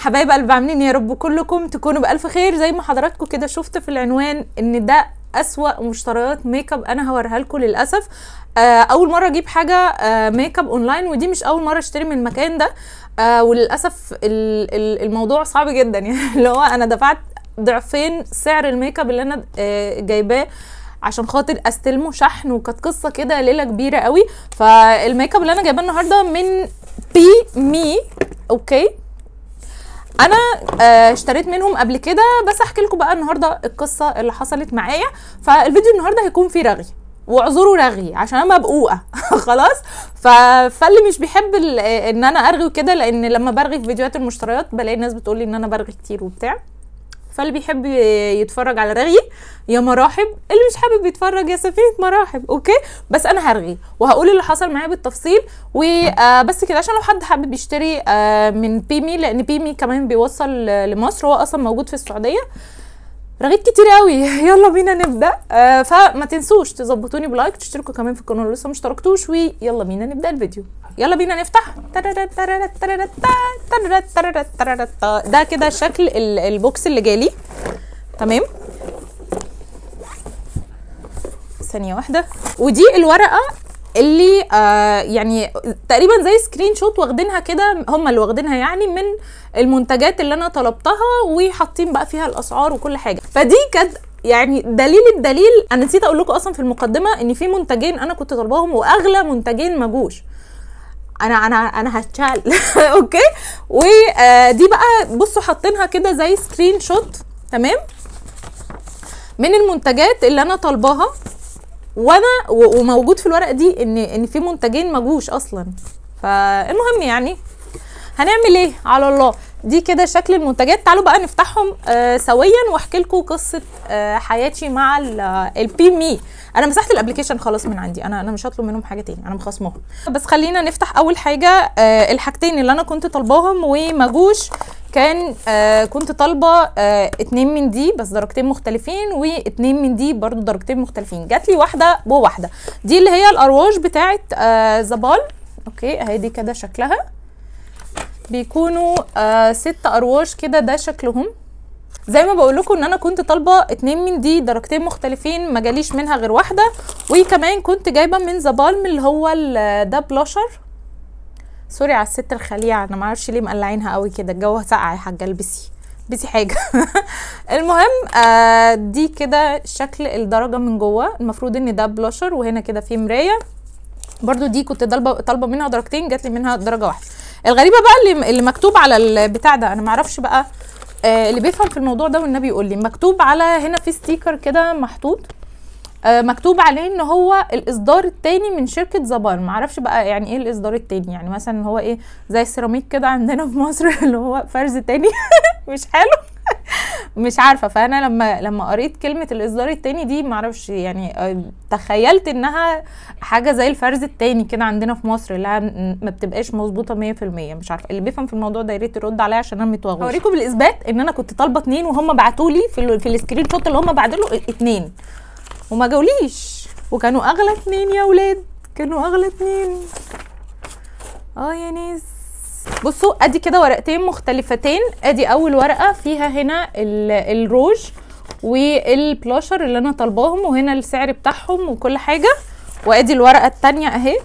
حبايب قلب عاملين يا رب كلكم تكونوا بألف خير. زي ما حضراتكم كده شفت في العنوان ان ده اسوأ مشتريات ميك اب انا هوريها لكم للاسف. اول مره اجيب حاجه ميك اب اونلاين، ودي مش اول مره اشتري من المكان ده. وللاسف الموضوع صعب جدا يعني اللي هو انا دفعت ضعفين سعر الميك اب اللي انا جايباه عشان خاطر استلمه شحن، وكانت قصه كده ليله كبيره قوي. فالميك اب اللي انا جايباه النهارده من بي مي. اوكي، انا اشتريت منهم قبل كده، بس احكي لكم بقى النهارده القصه اللي حصلت معايا. فالفيديو النهارده هيكون فيه رغي، واعذروا رغي عشان انا مبقوقه خلاص. فاللي مش بيحب ان انا ارغي وكده، لان لما برغي في فيديوهات المشتريات بلاقي الناس بتقول لي ان انا برغي كتير وبتاع. فاللي بيحب يتفرج على رغي يا مراحب، اللي مش حابب يتفرج يا سفينه مراحب. اوكي، بس انا هرغي وهقول اللي حصل معايا بالتفصيل وبس كده، عشان لو حد حابب يشتري من بي مي، لان بي مي كمان بيوصل لمصر، هو اصلا موجود في السعوديه. رغيت كتير قوي يلا بينا نبدا. فما تنسوش تظبطوني بلايك، تشتركوا كمان في القناه اللي لسه مشتركتوش، ويلا بينا نبدا الفيديو. يلا بينا نفتح. ده كده شكل البوكس اللي جالي. تمام، ثانيه واحده. ودي الورقه اللي يعني تقريبا زي سكرين شوت واخدينها كده، هم اللي واخدينها يعني من المنتجات اللي انا طلبتها، وحاطين بقى فيها الاسعار وكل حاجه. فدي كانت يعني الدليل. انا نسيت اقول لكم اصلا في المقدمه ان في منتجين انا كنت طالباهم واغلى منتجين ما جوش. انا هتشال اوكي. ودي بقى بصوا حاطينها كده زي سكرين شوت، تمام، من المنتجات اللي انا طالباها، وانا وموجود في الورقه دي ان في منتجين ما جوش اصلا. فالمهم يعني هنعمل ايه على الله. دي كده شكل المنتجات. تعالوا بقى نفتحهم سويا واحكي لكم قصه حياتي مع البي مي. انا مسحت الابلكيشن خلاص من عندي، انا مش هطلب منهم حاجه تاني، انا مخصماهم. بس خلينا نفتح اول حاجه. الحاجتين اللي انا كنت طالباهم وما جوش كان كنت طالبه 2 من دي بس درجتين مختلفين، و2 من دي برضو درجتين مختلفين. جات لي واحده وواحده. دي اللي هي الارواج بتاعه زبال. اوكي اهي دي كده شكلها، بيكونوا 6 ارواج كده، ده شكلهم. زي ما بقول لكم ان انا كنت طالبه 2 من دي درجتين مختلفين، ما جاليش منها غير واحده. وكمان كنت جايبه من زبالم اللي هو ده بلاشر. سوري على الست الخليعه، انا ما اعرفش ليه مقلعينها قوي كده، الجو ساقع يا حاجه، البسي حاجه المهم دي كده شكل الدرجه من جوه. المفروض ان ده بلاشر، وهنا كده في مرايه. برضو دي كنت طالبه منها درجتين، جات لي منها درجه واحده. الغريبه بقى اللي مكتوب على البتاع ده، انا ما اعرفش بقى اللي بيفهم في الموضوع ده والنبي يقول لي. مكتوب على هنا في ستيكر كده محطوط، مكتوب عليه ان هو الاصدار الثاني من شركه زبال. ما اعرفش بقى يعني ايه الاصدار الثاني، يعني مثلا هو ايه زي السيراميك كده عندنا في مصر اللي هو فرز تاني مش حلو مش عارفه. فانا لما قريت كلمه الاصدار الثاني دي ما اعرفش يعني، تخيلت انها حاجه زي الفرز الثاني كده عندنا في مصر، اللي ما بتبقاش مظبوطه 100%. مش عارفه، اللي بيفهم في الموضوع ده يا ريت يرد عليا عشان انا متوغوشه. هوريكم بالاثبات ان انا كنت طالبه 2 وهم بعتوا لي في السكرين شوت اللي هم بعتوا له 2 وما جاوليش، وكانوا اغلى 2 يا ولاد، كانوا اغلى 2. يا ناس بصوا، ادي كده ورقتين مختلفتين. ادي اول ورقه فيها هنا الروج والبلاشر اللي انا طالباهم، وهنا السعر بتاعهم وكل حاجه. وادي الورقه الثانيه اهي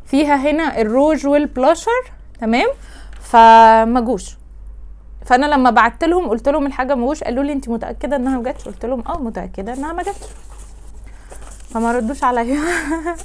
فيها هنا الروج والبلاشر، تمام. فما جوش. فانا لما بعت لهم قلت لهم الحاجه ما جوش، قالوا لي انت متاكده انها ما جاتش؟ قلت لهم متاكده انها ما جاتش، فما ردوش عليا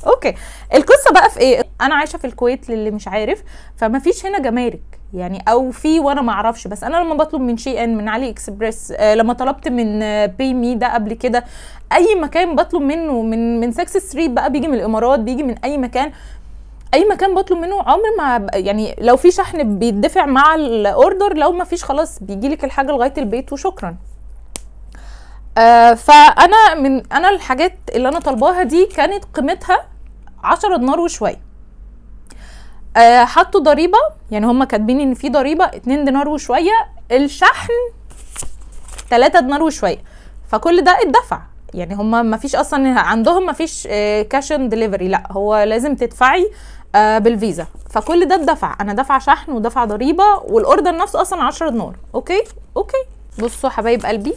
اوكي. القصه بقى في ايه؟ انا عايشه في الكويت للي مش عارف، فما فيش هنا جمارك يعني، او في وانا ما اعرفش. بس انا لما بطلب من شي ان، من علي اكسبريس، لما طلبت من بي مي ده قبل كده، اي مكان بطلب منه، من سكس ستريت بقى، بيجي من الامارات، بيجي من اي مكان بطلب منه، عمر ما يعني لو في شحن بيدفع مع الاوردر، لو ما فيش خلاص بيجي لك الحاجه لغايه البيت وشكرا. فانا الحاجات اللي انا طالباها دي كانت قيمتها 10 دينار وشويه. حطوا ضريبه، يعني هم كاتبين ان في ضريبه 2 دينار وشويه، الشحن 3 دينار وشويه، فكل ده اتدفع. يعني هم ما فيش اصلا عندهم، ما فيش كاش اند ديليفري، لا هو لازم تدفعي بالفيزا. فكل ده اتدفع، انا دافعه شحن ودافعه ضريبه، والاوردر نفسه اصلا 10 دينار. اوكي. بصوا حبايب قلبي،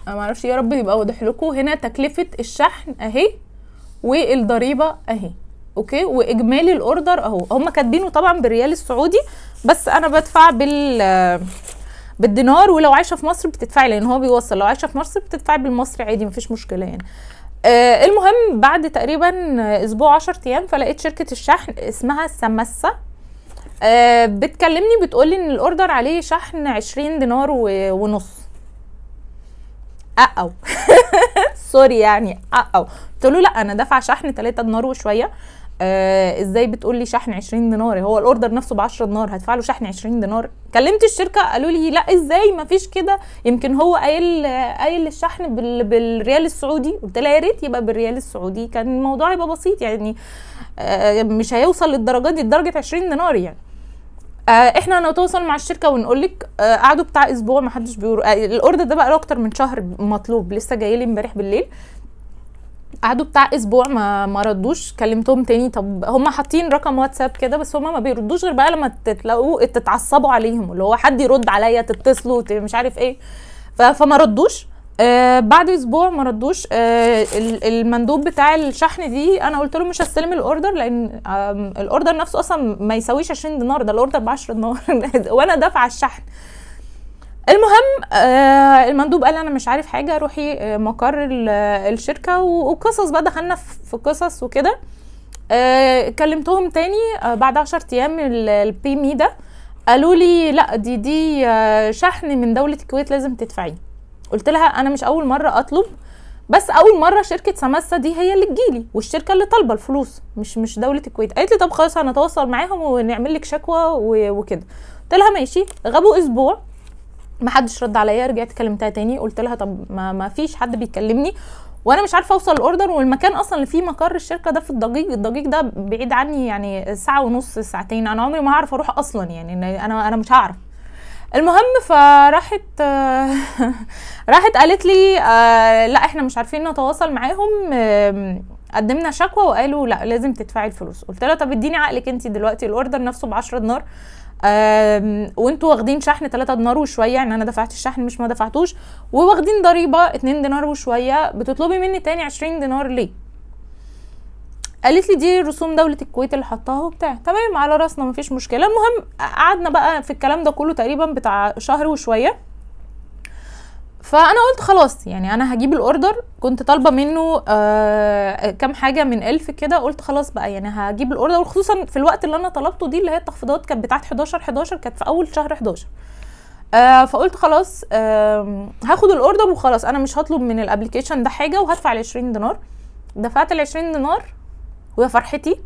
انا معرفش يا رب يبقى واضح لكم، هنا تكلفه الشحن اهي والضريبه اهي. اوكي. واجمالي الاوردر اهو، هم كاتبينه طبعا بالريال السعودي، بس انا بدفع بالدينار، ولو عايشه في مصر بتدفعي لان هو بيوصل، لو عايشه في مصر بتدفعي بالمصري عادي مفيش مشكله يعني. المهم بعد تقريبا اسبوع 10 ايام فلقيت شركه الشحن اسمها سمسة بتكلمني بتقولي ان الاوردر عليه شحن 20 دينار ونص. سوري يعني. قلت له لا انا دافعه شحن 3 دينار وشويه، ازاي بتقول لي شحن 20 دينار؟ هو الاوردر نفسه ب 10 دينار هدفع له شحن 20 دينار؟ كلمت الشركه قالوا لي لا ازاي ما فيش كده، يمكن هو قايل الشحن بالريال السعودي. قلت لها يا ريت يبقى بالريال السعودي كان الموضوع يبقى بسيط يعني، مش هيوصل للدرجات دي لدرجه 20 دينار يعني. احنا هنتواصل مع الشركه ونقول لك. قعدوا بتاع اسبوع ما حدش الاوردر ده بقى له اكتر من شهر مطلوب، لسه جاي لي امبارح بالليل. قعدوا بتاع اسبوع ما ردوش. كلمتهم تاني، طب هم حاطين رقم واتساب كده بس هم ما بيردوش غير بقى لما تلاقوا تتعصبوا عليهم، اللي هو حد يرد عليا تتصلوا مش عارف ايه. فما ردوش. بعد اسبوع ما ردوش. المندوب بتاع الشحن دي انا قلت له مش هستلم الاوردر لان الاوردر نفسه اصلا ما يساويش 20 دينار، ده الاوردر ب 10 دينار وانا دافعه الشحن. المهم المندوب قال انا مش عارف حاجه، روحي مقر الشركه وقصص بقى، دخلنا في قصص وكده. كلمتهم تاني بعد 10 ايام البي مي ده، قالوا لي لا دي شحن من دوله الكويت لازم تدفعيه. قلت لها انا مش اول مره اطلب، بس اول مره شركه سمسة دي هي اللي تجيلي والشركه اللي طالبه الفلوس مش دوله الكويت. قالت لي طب خلاص هنتواصل معاهم ونعمل لك شكوى وكده. قلت لها ماشي. غابوا اسبوع ما حدش رد عليا. رجعت كلمتها تاني قلت لها طب ما فيش حد بيكلمني وانا مش عارفه اوصل الاوردر، والمكان اصلا اللي فيه مقر الشركه ده في الضجيج ده بعيد عني يعني ساعه ونص ساعتين، انا عمري ما هعرف اروح اصلا يعني، انا مش هعرف. المهم فراحت راحت قالت لي لا احنا مش عارفين نتواصل معاهم، قدمنا شكوى وقالوا لا لازم تدفعي الفلوس. قلت لها طب اديني عقلك انت دلوقتي، الاوردر نفسه ب 10 دينار وانتوا واخدين شحن 3 دينار وشويه، يعني انا دفعت الشحن مش ما دفعتوش، وواخدين ضريبه 2 دينار وشويه، بتطلبي مني تاني 20 دينار ليه؟ قالت لي دي رسوم دوله الكويت اللي حطاها وبتاع. تمام على راسنا مفيش مشكله. المهم قعدنا بقى في الكلام ده كله تقريبا بتاع شهر وشويه. فانا قلت خلاص يعني انا هجيب الاوردر، كنت طالبه منه كام حاجه من 1000 كده، قلت خلاص بقى يعني هجيب الاوردر، وخصوصا في الوقت اللي انا طلبته دي اللي هي التخفيضات كانت بتاعت 11 كانت في اول شهر 11. فقلت خلاص هاخد الاوردر وخلاص، انا مش هطلب من الابليكيشن ده حاجه وهدفع ال 20 دينار. دفعت ال 20 دينار ويا فرحتي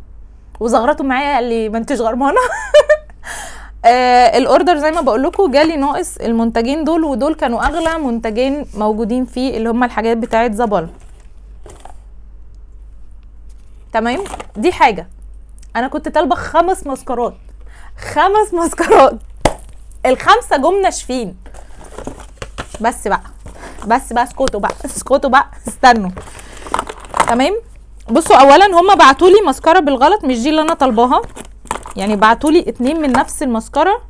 وزغرته معايا قال لي ما انتش غرمانه الاوردر زي ما بقول لكم جالي ناقص المنتجين دول، ودول كانوا اغلى منتجين موجودين فيه اللي هم الحاجات بتاعه زبل. تمام. دي حاجه انا كنت طالبه 5 مسكرات، 5 مسكرات، ال5 جم ناشفين. بس اسكتوا بقى استنوا. تمام. بصوا اولا هم بعتوا لي مسكره بالغلط مش دي اللي انا طالباها، يعني بعتولي 2 من نفس المسكره.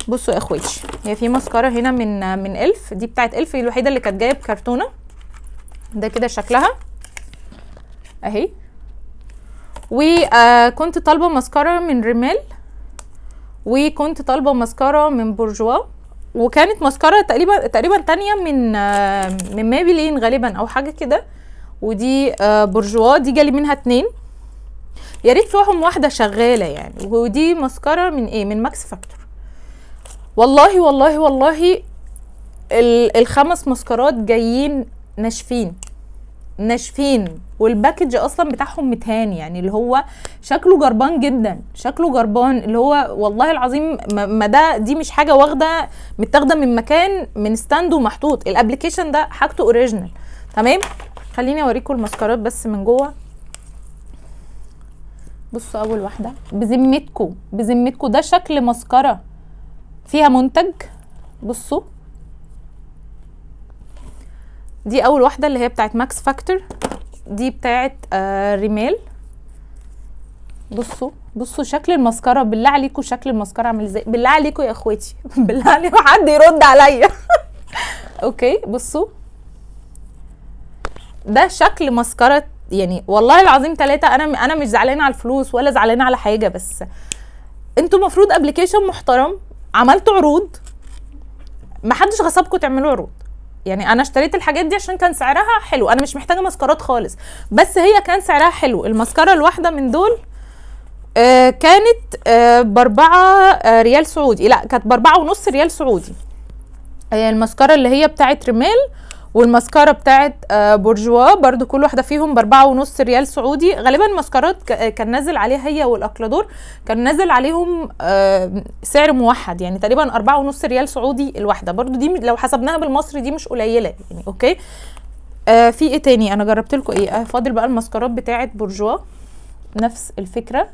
بصوا يا اخواتي هي في مسكره هنا من 1000، دي بتاعت 1000 الوحيده اللي كانت جايه بكرتونه. ده كده شكلها اهي. وكنت طالبه مسكره من ريمال، وكنت طالبه مسكره من بورجوا، وكانت مسكره تقريبا تانية من مابلين غالبا او حاجه كده، ودي بورجوا دي جالي منها 2. يا ريت فيهم واحده شغاله يعني. ودي مسكره من ايه؟ من ماكس فاكتور. والله والله والله ال5 مسكرات جايين ناشفين، والباكج اصلا بتاعهم متهان، يعني اللي هو شكله جربان جدا، شكله جربان اللي هو والله العظيم ما دي مش حاجه واخده متاخده من مكان من ستاند ومحطوط، الابلكيشن ده حاجته اوريجينال. تمام. خليني اوريكم المسكرات بس من جوه. بصوا اول واحده بذمتكم ده شكل مسكره فيها منتج. بصوا دي اول واحده اللي هي بتاعت ماكس فاكتور، دي بتاعت ريمال. بصوا بصوا شكل المسكره، بالله عليكم شكل المسكره عامل ازاي، بالله عليكم يا اخواتي بالله عليكم حد يرد عليا اوكي بصوا ده شكل مسكره، يعني والله العظيم 3. انا مش زعلانه على الفلوس ولا زعلانه على حاجه، بس انتوا المفروض ابلكيشن محترم، عملتوا عروض، محدش غصبكم تعملوا عروض. يعني انا اشتريت الحاجات دي عشان كان سعرها حلو، انا مش محتاجه مسكرات خالص، بس هي كان سعرها حلو. المسكره الواحده من دول كانت ب4 ريال سعودي، لا كانت ب4.5 ريال سعودي. المسكره اللي هي بتاعت رمال والمسكره بتاعت بورجوا برضو كل واحده فيهم ب4.5 ريال سعودي. غالبا مسكرات كان نازل عليها هي والاكلادور كان نازل عليهم سعر موحد، يعني تقريبا 4.5 ريال سعودي الواحده. برضو دي لو حسبناها بالمصري دي مش قليله يعني. اوكي في ايه تاني انا جربت لكم ايه؟ فاضل بقى المسكرات بتاعت بورجوا، نفس الفكره.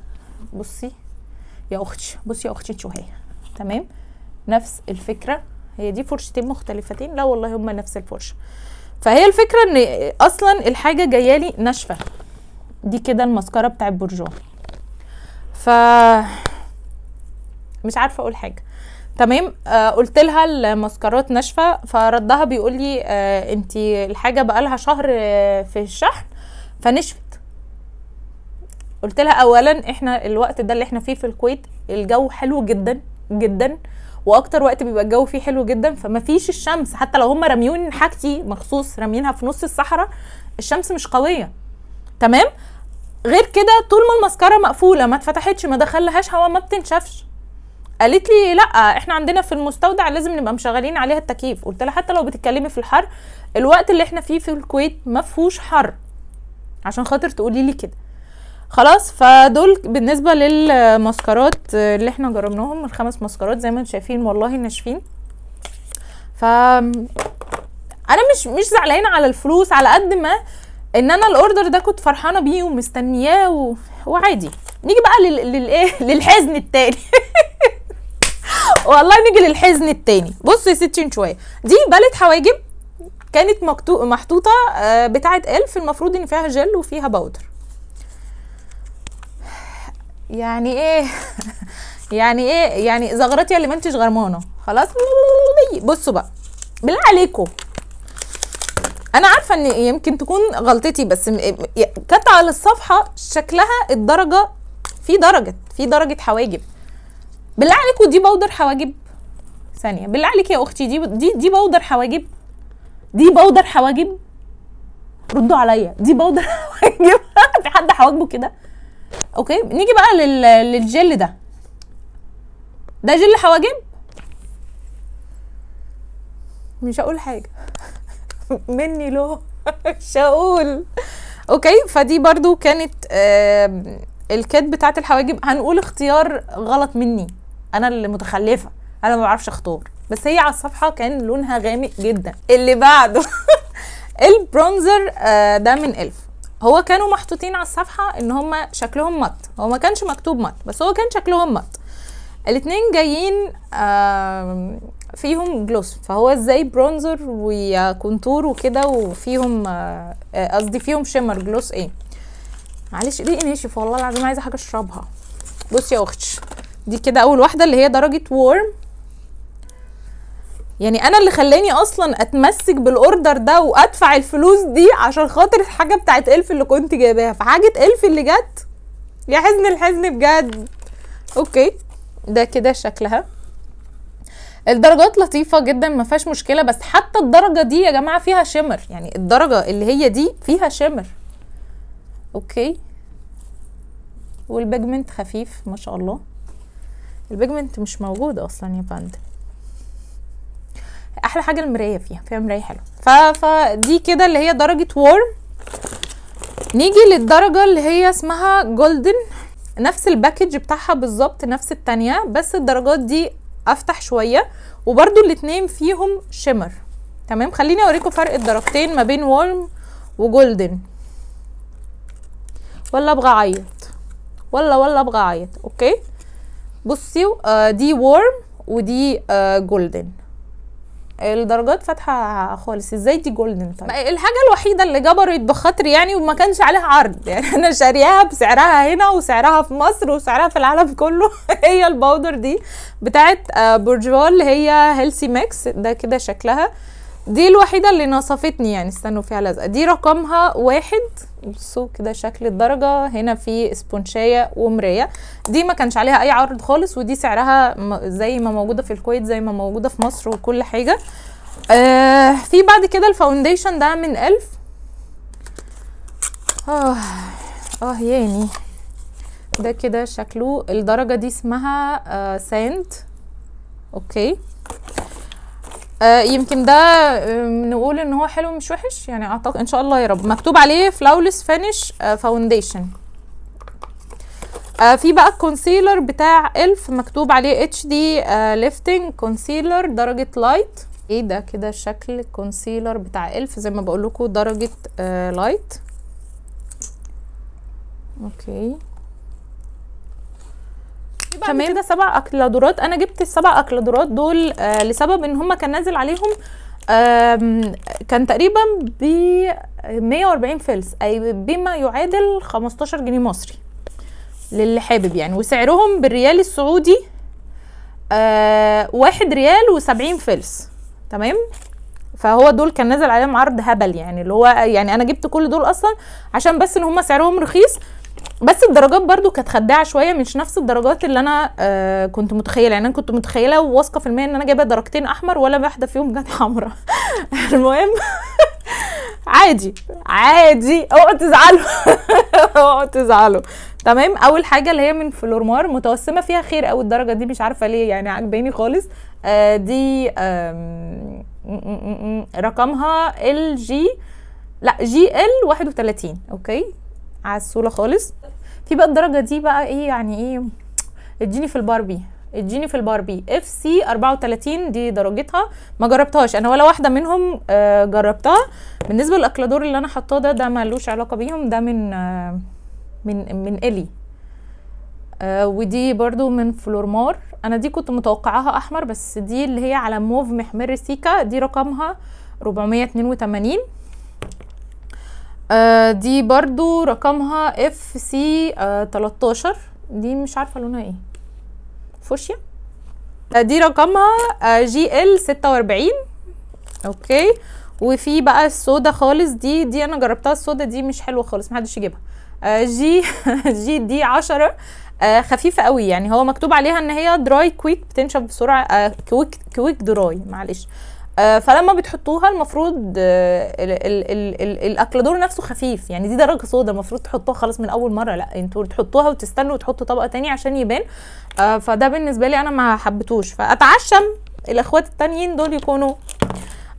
بصي يا اختي، بصي يا اختي شويه، تمام نفس الفكره. هي دي فرشتين مختلفتين؟ لا والله هما نفس الفرشه. فهي الفكره ان اصلا الحاجه جايه لي ناشفه. دي كده المسكره بتاعت بورجوا، ف مش عارفه اقول حاجه. تمام قلت لها المسكرات ناشفه، فردها بيقول لي انتي الحاجه بقالها شهر في الشحن فنشفت. قلت لها اولا احنا الوقت ده اللي احنا فيه في الكويت الجو حلو جدا جدا، واكتر وقت بيبقى الجو فيه حلو جدا، فما فيش الشمس. حتى لو هم راميون حاجتي مخصوص رامينها في نص الصحراء الشمس مش قويه. تمام غير كده طول ما المسكره مقفوله ما اتفتحتش ما دخلهاش هوا ما بتنشفش. قالت لي لا احنا عندنا في المستودع لازم نبقى مشغلين عليها التكييف. قلت لها حتى لو بتتكلمي في الحر الوقت اللي احنا فيه في الكويت ما فيهوش حر عشان خاطر تقولي لي كده. خلاص فدول بالنسبه للمسكرات اللي احنا جربناهم، ال5 مسكرات زي ما انتم شايفين والله ناشفين. ف انا مش زعلانه على الفلوس على قد ما ان انا الاوردر ده كنت فرحانه بيه ومستنياه وعادي. نيجي بقى للايه للحزن التاني والله نيجي للحزن التاني. بص يا ستي شويه، دي بالة حواجب كانت محطوطه بتاعه الف، المفروض ان فيها جل وفيها باودر. يعني ايه يعني ايه يعني زغرتي اللي ما انتش غرمانه خلاص. بصوا بقى بالله عليكم، انا عارفه ان يمكن تكون غلطتي بس كانت على الصفحه شكلها الدرجه في درجه حواجب. بالله عليكم دي بودر حواجب؟ ثانيه بالله عليك يا اختي، دي بودر حواجب؟ دي بودر حواجب؟ ردوا عليا، دي بودر حواجب؟ في حد حواجبه كده؟ اوكي نيجي بقى للجل ده جل حواجب؟ مش هقول حاجه مني له مش هقول. اوكي فدي برضو كانت الكات بتاعت الحواجب. هنقول اختيار غلط مني، انا اللي متخلفه، انا ما بعرفش اختار، بس هي على الصفحه كان لونها غامق جدا. اللي بعده البرونزر ده من الف. هو كانوا محطوطين على الصفحه ان هما شكلهم مط، هو ما كانش مكتوب مط بس هو كان شكلهم مط. الاتنين جايين فيهم جلوس، فهو زي برونزر وكونتور وكده، وفيهم قصدي فيهم شمر جلوس. ايه معلش ريقي ناشف والله العظيم عايزه حاجه اشربها. بصي يا اختي دي كده اول واحده اللي هي درجه وورم. يعني انا اللي خلاني اصلا اتمسك بالاوردر ده وادفع الفلوس دي عشان خاطر الحاجه بتاعت الف اللي كنت جايباها، فحاجه الف اللي جت يا حزن الحزن بجد. اوكي ده كده شكلها. الدرجات لطيفه جدا ما فيهاش مشكله، بس حتى الدرجه دي يا جماعه فيها شمر، يعني الدرجه اللي هي دي فيها شمر. اوكي والبيجمنت خفيف ما شاء الله، البيجمنت مش موجود اصلا يا فندم. احلى حاجه المرايه فيها مرايه حلوه. فدي كده اللي هي درجه وورم. نيجي للدرجه اللي هي اسمها جولدن، نفس الباكج بتاعها بالظبط نفس التانية، بس الدرجات دي افتح شويه وبرده الاتنين فيهم شمر. تمام خليني اوريكم فرق الدرجتين ما بين وورم وجولدن. ولا ابغى اعيط ولا ابغى اعيط. اوكي بصي دي وورم ودي جولدن. الدرجات فاتحه خالص. ازاي دي جولدن؟ طيب الحاجه الوحيده اللي جبرت بخاطري يعني وما كانش عليها عرض، يعني انا شارياها بسعرها هنا وسعرها في مصر وسعرها في العالم كله هي الباودر دي بتاعت بورجوال اللي هي هيلثي ميكس. ده كده شكلها، دي الوحيده اللي نصفتني يعني. استنوا فيها لزقه. دي رقمها 1. بصوا كده شكل الدرجه، هنا في اسبونشايه ومرايه. دي ما كانش عليها اي عرض خالص، ودي سعرها زي ما موجوده في الكويت زي ما موجوده في مصر وكل حاجه. في بعد كده الفاونديشن ده من 1000. يعني ده كده شكله. الدرجه دي اسمها ساند. اوكي، يمكن ده نقول ان هو حلو مش وحش يعني، اعتقد ان شاء الله يا رب. مكتوب عليه فلاولس فينيش فاونديشن. في بقى الكونسيلر بتاع الف مكتوب عليه اتش دي ليفتنج كونسيلر درجه لايت. ايه ده كده شكل الكونسيلر بتاع الف زي ما بقول لكم درجه لايت. اوكي تمام. ده 7 اكلادورات. انا جبت ال7 اكلادورات دول لسبب ان هم كان نازل عليهم كان تقريبا ب 140 فلس، اي بما يعادل 15 جنيه مصري للي حابب يعني. وسعرهم بالريال السعودي 1 ريال و70 فلس. تمام، فهو دول كان نازل عليهم عرض هبل يعني، اللي هو يعني انا جبت كل دول اصلا عشان بس ان هم سعرهم رخيص. بس الدرجات برضو كانت خداعه شويه، مش نفس الدرجات اللي انا كنت متخيله يعني. انا كنت متخيله وواثقه في المية ان انا جايبه درجتين احمر ولا واحده فيهم جت حمراء المهم عادي عادي، اوعوا تزعلوا اوعوا تزعلوا. تمام، اول حاجه اللي هي من فلورمار متوسمه فيها خير قوي الدرجه دي، مش عارفه ليه يعني عجباني خالص. دي رقمها جي ال 31. اوكي عسوله خالص. في بقى الدرجه دي بقى ايه يعني ايه، اديني في الباربي اف سي 34. دي درجتها ما جربتهاش انا ولا واحده منهم جربتها. بالنسبه للاكلادور اللي انا حاطاه ده مالوش علاقه بيهم، ده من الي. ودي برضو من فلورمار. انا دي كنت متوقعاها احمر، بس دي اللي هي على موف محمر سيكا. دي رقمها 482. دي برضو رقمها اف سي 13. دي مش عارفه لونها ايه، فوشيا. دي رقمها جي ال 46. اوكي، وفي بقى السودا خالص. دي انا جربتها السودا دي مش حلوه خالص، محدش يجيبها. جي دي 10. خفيفه قوي يعني. هو مكتوب عليها ان هي دراي كويك بتنشف بسرعه. كويك دراي معلش. فلما بتحطوها المفروض الاكلادور نفسه خفيف يعني. دي درجه سودا المفروض تحطوها خلاص من اول مره، لا انتوا تحطوها وتستنوا وتحطوا طبقه تاني عشان يبان. فده بالنسبه لي انا ما حبيتوش، فاتعشم الاخوات التانيين دول يكونوا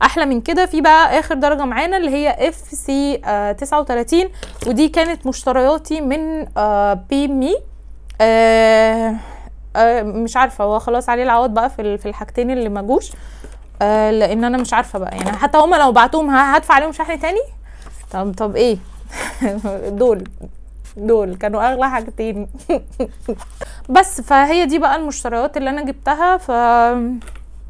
احلى من كده. في بقى اخر درجه معانا اللي هي اف سي 39. ودي كانت مشترياتي من بي مي. مش عارفه هو خلاص عليه العوض بقى في الحاجتين اللي ما جوش. لان انا مش عارفه بقى يعني، حتى هما لو بعتوهم هدفع عليهم شحن تاني. طب ايه دول كانوا اغلى حاجتين بس. فهي دي بقى المشتريات اللي انا جبتها.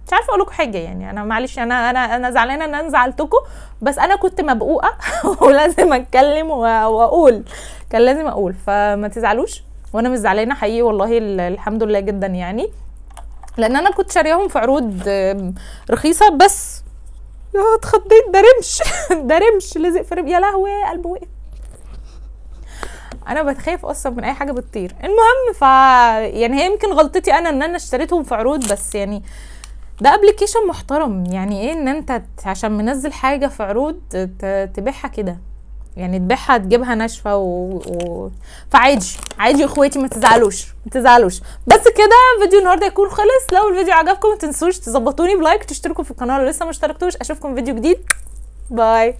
مش عارفه اقول لكم حاجه يعني. انا معلش انا زعلانه ان انا زعلتكم، بس انا كنت مبقوقه ولازم اتكلم واقول، كان لازم اقول. فما تزعلوش، وانا مش زعلانه حقيقي والله، الحمد لله جدا يعني، لان انا كنت شارياهم في عروض رخيصه. بس اتخضيت، ده رمش لزق في يا لهوي قلبي وقف. انا بتخاف اصلا من اي حاجه بتطير. المهم يعني هي يمكن غلطتي انا ان انا اشتريتهم في عروض، بس يعني ده ابلكيشن محترم يعني. ايه ان انت عشان منزل حاجه في عروض تبيعها كده يعني، تبيعها تجيبها ناشفه فعادي يا اخواتي، ما تزعلوش. بس كده فيديو النهارده يكون خلص. لو الفيديو عجبكم ما تنسوش تظبطوني بلايك، تشتركوا في القناه لو لسه ما اشتركتوش. اشوفكم في فيديو جديد. باي.